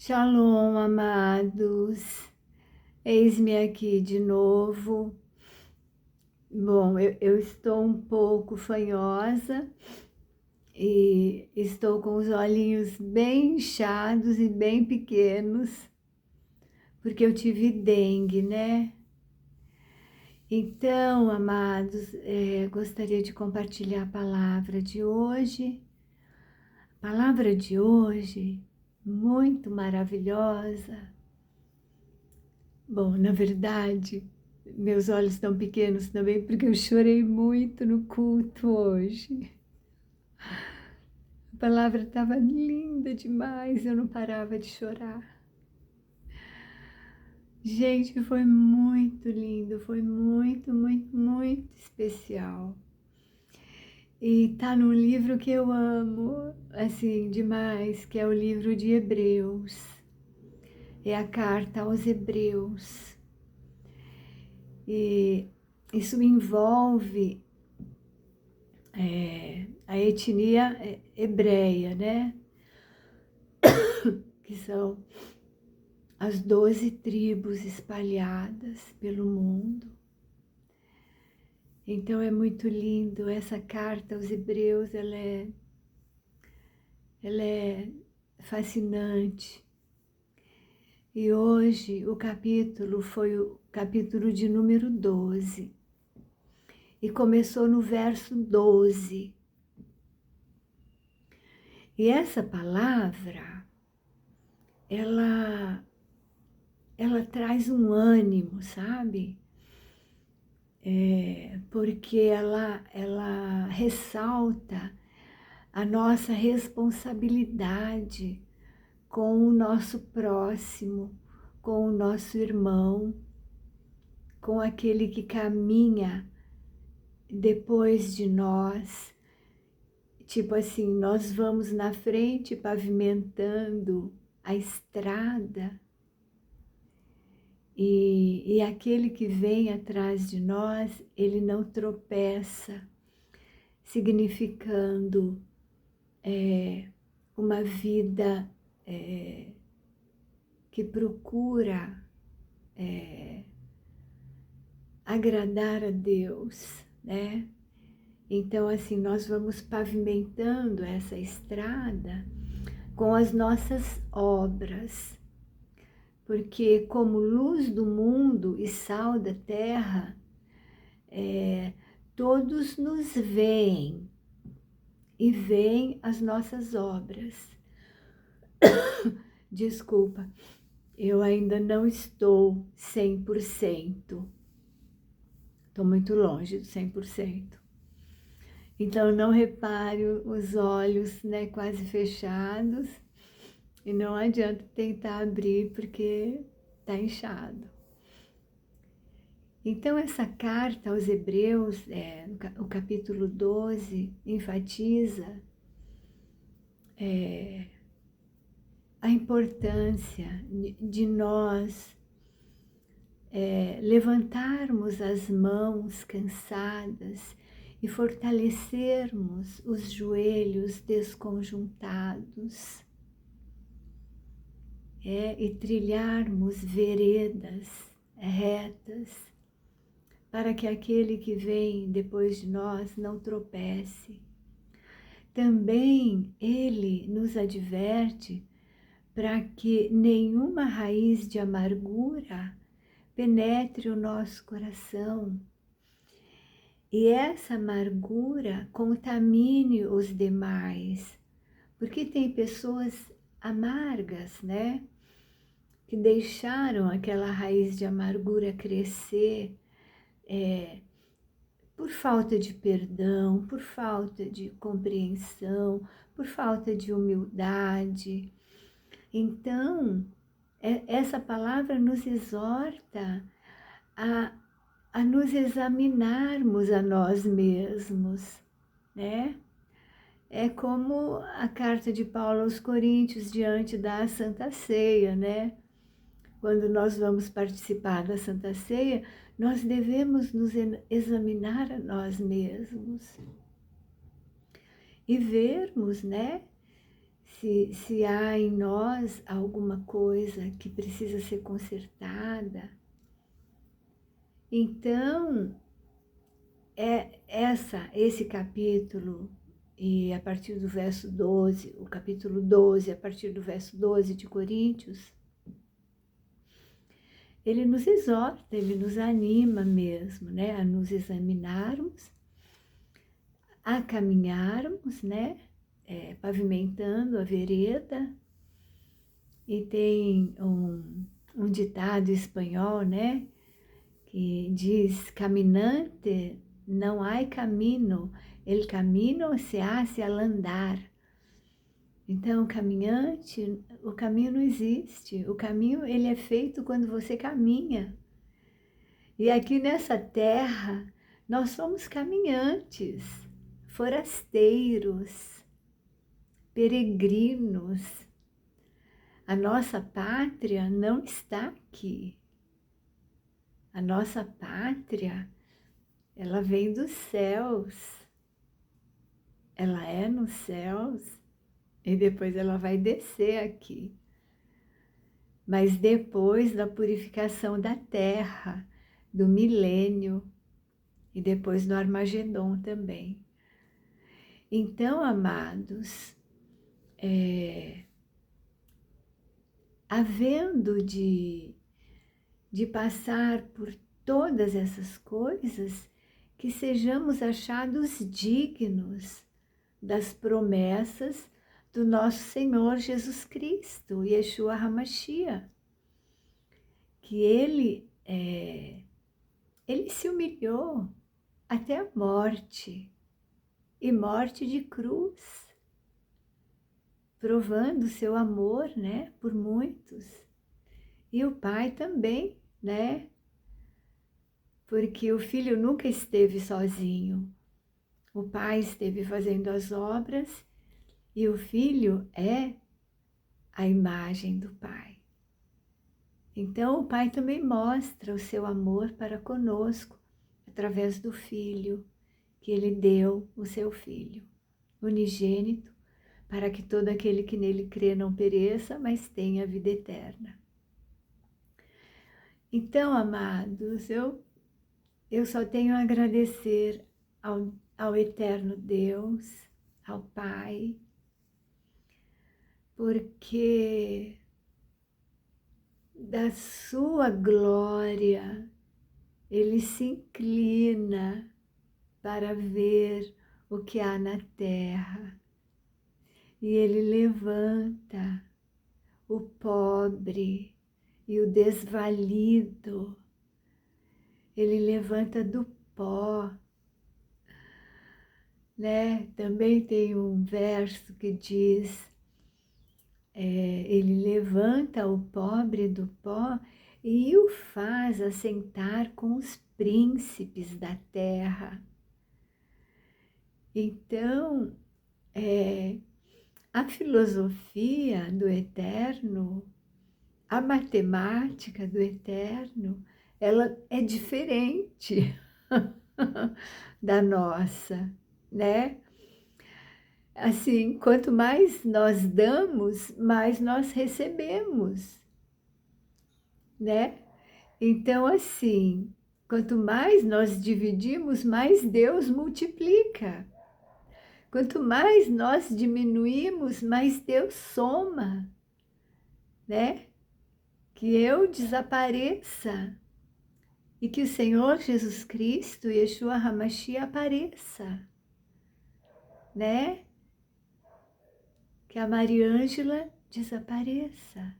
Shalom, amados. Eis-me aqui de novo. Bom, eu estou um pouco fanhosa e estou com os olhinhos bem inchados e bem pequenos, porque eu tive dengue, né? Então, amados, gostaria de compartilhar a palavra de hoje. A palavra de hoje, muito maravilhosa. Bom, na verdade, meus olhos estão pequenos também porque eu chorei muito no culto hoje. A palavra estava linda demais, eu não parava de chorar. Gente, foi muito lindo, foi muito, muito, muito especial. E tá num livro que eu amo, assim, demais, que é o livro de Hebreus. É a carta aos Hebreus. E isso envolve a etnia hebreia, né? Que são as 12 tribos espalhadas pelo mundo. Então é muito lindo essa carta aos Hebreus, ela é fascinante. E hoje o capítulo foi o capítulo de número 12. E começou no verso 12. E essa palavra, ela traz um ânimo, sabe? Porque ela ressalta a nossa responsabilidade com o nosso próximo, com o nosso irmão, com aquele que caminha depois de nós. Tipo assim, nós vamos na frente pavimentando a estrada e aquele que vem atrás de nós, ele não tropeça, significando uma vida que procura agradar a Deus, né? Então, assim, nós vamos pavimentando essa estrada com as nossas obras, porque como luz do mundo e sal da terra, todos nos veem e veem as nossas obras. Desculpa, eu ainda não estou 100%. Estou muito longe de 100%. Então, não repare os olhos, né, quase fechados. E não adianta tentar abrir porque está inchado. Então, essa carta aos Hebreus, o capítulo 12, enfatiza a importância de nós levantarmos as mãos cansadas e fortalecermos os joelhos desconjuntados, e trilharmos veredas retas, para que aquele que vem depois de nós não tropece. Também ele nos adverte para que nenhuma raiz de amargura penetre o nosso coração e essa amargura contamine os demais, porque tem pessoas amargas, né? Que deixaram aquela raiz de amargura crescer por falta de perdão, por falta de compreensão, por falta de humildade. Então, essa palavra nos exorta a nos examinarmos a nós mesmos, né? É como a carta de Paulo aos Coríntios diante da Santa Ceia, né? Quando nós vamos participar da Santa Ceia, nós devemos nos examinar a nós mesmos e vermos, né? se há em nós alguma coisa que precisa ser consertada. Então, esse capítulo, e a partir do verso 12, o capítulo 12, a partir do verso 12 de Coríntios, ele nos exorta, ele nos anima mesmo, né, a nos examinarmos, a caminharmos, né, pavimentando a vereda. E tem um ditado espanhol, né, que diz: caminante não hay camino, el camino se hace al andar. Então, caminhante, o caminho não existe. O caminho, ele é feito quando você caminha. E aqui nessa terra, nós somos caminhantes, forasteiros, peregrinos. A nossa pátria não está aqui. A nossa pátria, ela vem dos céus. Ela é nos céus e depois ela vai descer aqui. Mas depois da purificação da terra, do milênio e depois do Armagedon também. Então, amados, havendo de passar por todas essas coisas, que sejamos achados dignos das promessas do nosso Senhor Jesus Cristo, Yeshua HaMashiach, que Ele se humilhou até a morte, e morte de cruz, provando seu amor, né, por muitos. E o Pai também, né, porque o Filho nunca esteve sozinho. O Pai esteve fazendo as obras e o Filho é a imagem do Pai. Então, o Pai também mostra o seu amor para conosco, através do Filho, que Ele deu o seu Filho, unigênito, para que todo aquele que nele crê não pereça, mas tenha vida eterna. Então, amados, eu só tenho a agradecer ao eterno Deus, ao Pai, porque da sua glória Ele se inclina para ver o que há na terra. E Ele levanta o pobre e o desvalido. Ele levanta do pó, né? Também tem um verso que diz, ele levanta o pobre do pó e o faz assentar com os príncipes da terra. Então, a filosofia do eterno, a matemática do eterno, ela é diferente da nossa, né? Assim, quanto mais nós damos, mais nós recebemos, né? Então, assim, quanto mais nós dividimos, mais Deus multiplica. Quanto mais nós diminuímos, mais Deus soma, né? Que eu desapareça e que o Senhor Jesus Cristo, Yeshua HaMashiach, apareça, né? Que a Mariângela desapareça,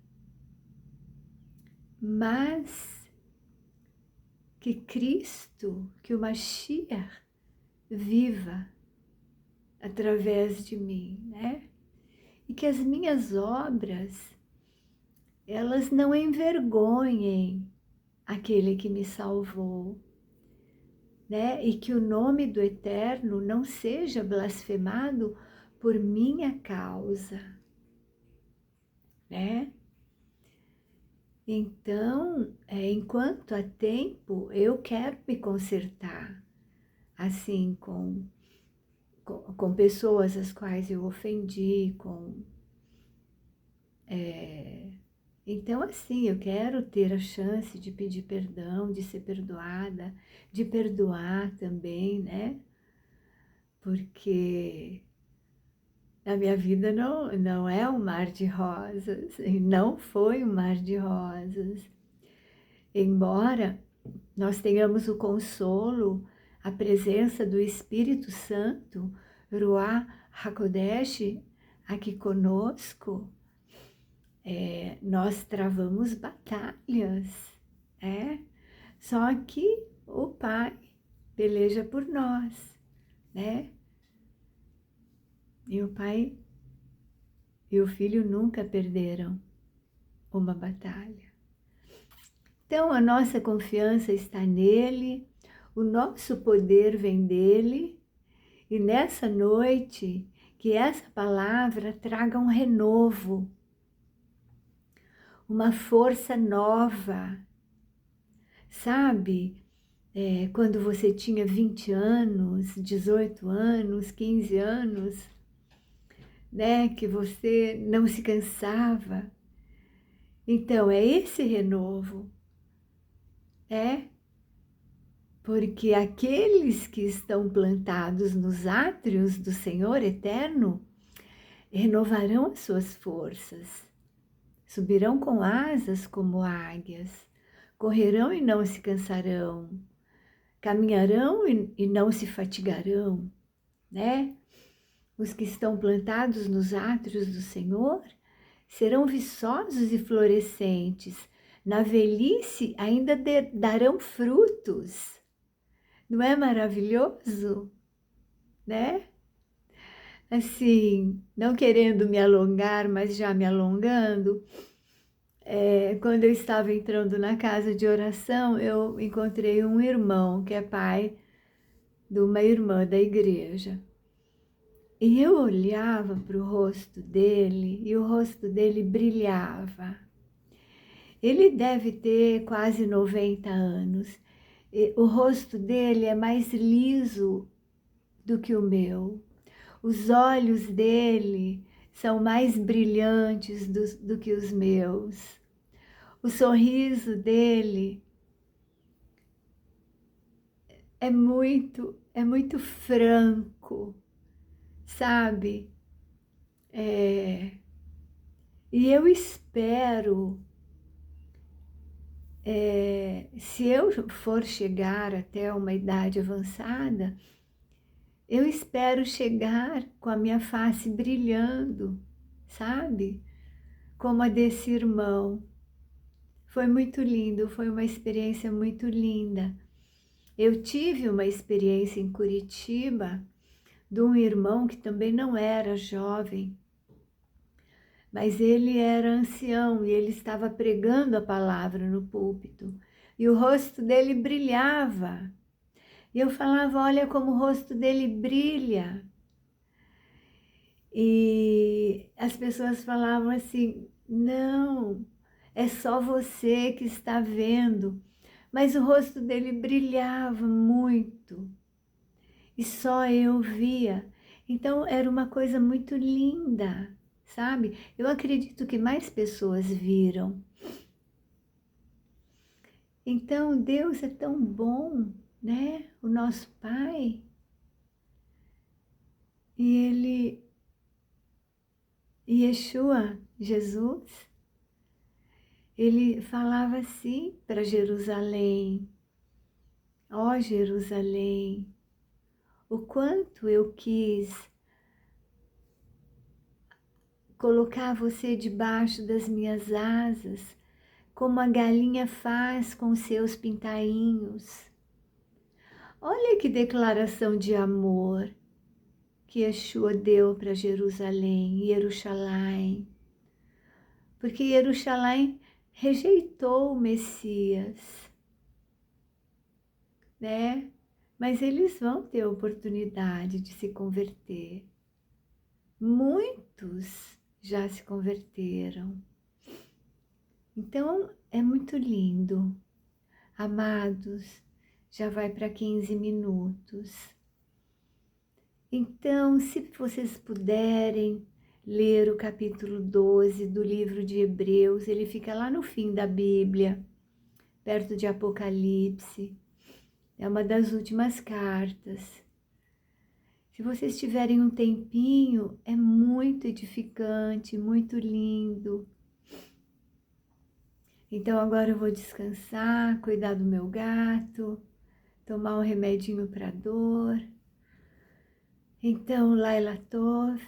mas que Cristo, que o Mashiach viva através de mim, né? E que as minhas obras, elas não envergonhem aquele que me salvou, né? E que o nome do Eterno não seja blasfemado por minha causa, né? Então, enquanto há tempo, eu quero me consertar, assim, com pessoas as quais eu ofendi, com Então, assim, eu quero ter a chance de pedir perdão, de ser perdoada, de perdoar também, né? Porque a minha vida não é um mar de rosas, e não foi um mar de rosas. Embora nós tenhamos o consolo, a presença do Espírito Santo, Ruach HaKodesh, aqui conosco, nós travamos batalhas, é? Só que o Pai peleja por nós, né? E o Pai e o Filho nunca perderam uma batalha. Então, a nossa confiança está nele, o nosso poder vem dele, e nessa noite, que essa palavra traga um renovo, uma força nova. Sabe, quando você tinha 20 anos, 18 anos, 15 anos, né, que você não se cansava. Então, é esse renovo, porque aqueles que estão plantados nos átrios do Senhor eterno renovarão as suas forças, subirão com asas como águias, correrão e não se cansarão, caminharão e não se fatigarão, né? Os que estão plantados nos átrios do Senhor serão viçosos e florescentes, na velhice ainda darão frutos. Não é maravilhoso? Né? Assim, não querendo me alongar, mas já me alongando, quando eu estava entrando na casa de oração, eu encontrei um irmão que é pai de uma irmã da igreja. E eu olhava para o rosto dele e o rosto dele brilhava. Ele deve ter quase 90 anos. O rosto dele é mais liso do que o meu. Os olhos dele são mais brilhantes do que os meus. O sorriso dele é muito franco, sabe? E eu espero, se eu for chegar até uma idade avançada, eu espero chegar com a minha face brilhando, sabe? Como a desse irmão. Foi muito lindo, foi uma experiência muito linda. Eu tive uma experiência em Curitiba de um irmão que também não era jovem, mas ele era ancião e ele estava pregando a palavra no púlpito. E o rosto dele brilhava. E eu falava, olha como o rosto dele brilha. E as pessoas falavam assim, não, é só você que está vendo. Mas o rosto dele brilhava muito. E só eu via. Então era uma coisa muito linda, sabe? Eu acredito que mais pessoas viram. Então Deus é tão bom, né? O nosso Pai. E ele, Yeshua, Jesus, ele falava assim para Jerusalém: ó Jerusalém, o quanto eu quis colocar você debaixo das minhas asas, como a galinha faz com seus pintainhos. Olha que declaração de amor que Yeshua deu para Jerusalém, Jerusalém. Porque Jerusalém rejeitou o Messias, né? Mas eles vão ter a oportunidade de se converter. Muitos já se converteram. Então, é muito lindo. Amados, já vai para 15 minutos. Então, se vocês puderem, ler o capítulo 12 do livro de Hebreus. Ele fica lá no fim da Bíblia, perto de Apocalipse. É uma das últimas cartas. Se vocês tiverem um tempinho, é muito edificante, muito lindo. Então agora eu vou descansar, cuidar do meu gato, tomar um remedinho para dor. Então, Laila Tov,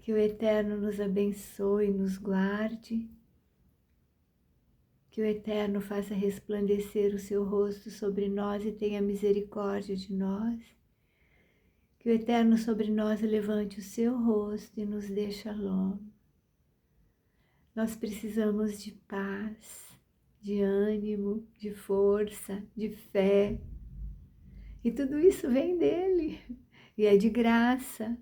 que o Eterno nos abençoe e nos guarde, que o Eterno faça resplandecer o seu rosto sobre nós e tenha misericórdia de nós, que o Eterno sobre nós levante o seu rosto e nos dê shalom. Nós precisamos de paz, de ânimo, de força, de fé, e tudo isso vem dele, e é de graça.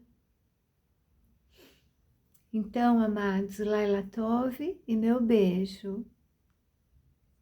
Então, amados, Laila Tov e meu beijo.